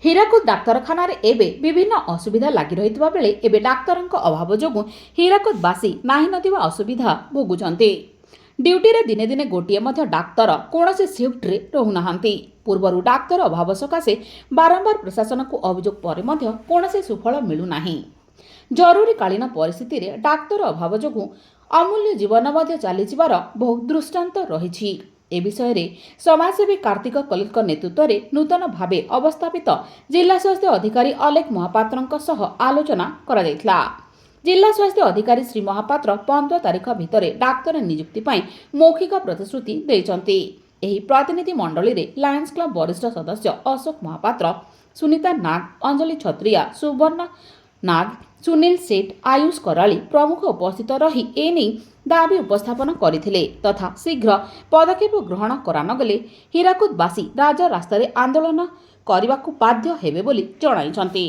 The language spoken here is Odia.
ହୀରାକୁଦ ଡାକ୍ତରଖାନାରେ ଏବେ ବିଭିନ୍ନ ଅସୁବିଧା ଲାଗି ରହିଥିବା ବେଳେ ଏବେ ଡାକ୍ତରଙ୍କ ଅଭାବ ଯୋଗୁଁ ହୀରାକୁଦବାସୀ ନାହିଁ ନଥିବା ଅସୁବିଧା ଭୋଗୁଛନ୍ତି। ଡ୍ୟୁଟିରେ ଦିନେ ଦିନେ ଗୋଟିଏ ମଧ୍ୟ ଡାକ୍ତର କୌଣସି ସିଫ୍ଟରେ ରହୁନାହାନ୍ତି। ପୂର୍ବରୁ ଡାକ୍ତର ଅଭାବ ସକାଶେ ବାରମ୍ବାର ପ୍ରଶାସନକୁ ଅଭିଯୋଗ ପରେ ମଧ୍ୟ କୌଣସି ସୁଫଳ ମିଳୁନାହିଁ। ଜରୁରୀକାଳୀନ ପରିସ୍ଥିତିରେ ଡାକ୍ତର ଅଭାବ ଯୋଗୁଁ ଅମୂଲ୍ୟ ଜୀବନ ମଧ୍ୟ ଚାଲିଯିବାର ବହୁ ଦୃଷ୍ଟାନ୍ତ ରହିଛି। ଏ ବିଷୟରେ ସମାଜସେବୀ କାର୍ତ୍ତିକ କଲିକଙ୍କ ନେତୃତ୍ୱରେ ନୂତନ ଭାବେ ଅବସ୍ଥାପିତ ଜିଲ୍ଲା ସ୍ୱାସ୍ଥ୍ୟ ଅଧିକାରୀ ଅଲେଖ ମହାପାତ୍ରଙ୍କ ସହ ଆଲୋଚନା କରାଯାଇଥିଲା। ଜିଲ୍ଲା ସ୍ୱାସ୍ଥ୍ୟ ଅଧିକାରୀ ଶ୍ରୀ ମହାପାତ୍ର 15 ତାରିଖ ଭିତରେ ଡାକ୍ତର ନିଯୁକ୍ତି ପାଇଁ ମୌଖିକ ପ୍ରତିଶ୍ରୁତି ଦେଇଛନ୍ତି। ଏହି ପ୍ରତିନିଧି ମଣ୍ଡଳୀରେ ଲାୟନ୍ସ କ୍ଲବ ବରିଷ୍ଠ ସଦସ୍ୟ ଅଶୋକ ମହାପାତ୍ର, ସୁନିତା ନାଗ, ଅଞ୍ଜଳି ଛତ୍ରିଆ, ସୁବର୍ଣ୍ଣ ନାଗ, ସୁନୀଲ ସେଠ, ଆୟୁଷ କରାଳି ପ୍ରମୁଖ ଉପସ୍ଥିତ ରହି ଏନେଇ ଦାବି ଉପସ୍ଥାପନ କରିଥିଲେ ତଥା ଶୀଘ୍ର ପଦକ୍ଷେପ ଗ୍ରହଣ କରାନଗଲେ ହୀରାକୁଦବାସୀ ରାଜରାସ୍ତାରେ ଆନ୍ଦୋଳନ କରିବାକୁ ବାଧ୍ୟ ହେବେ ବୋଲି ଜଣାଇଛନ୍ତି।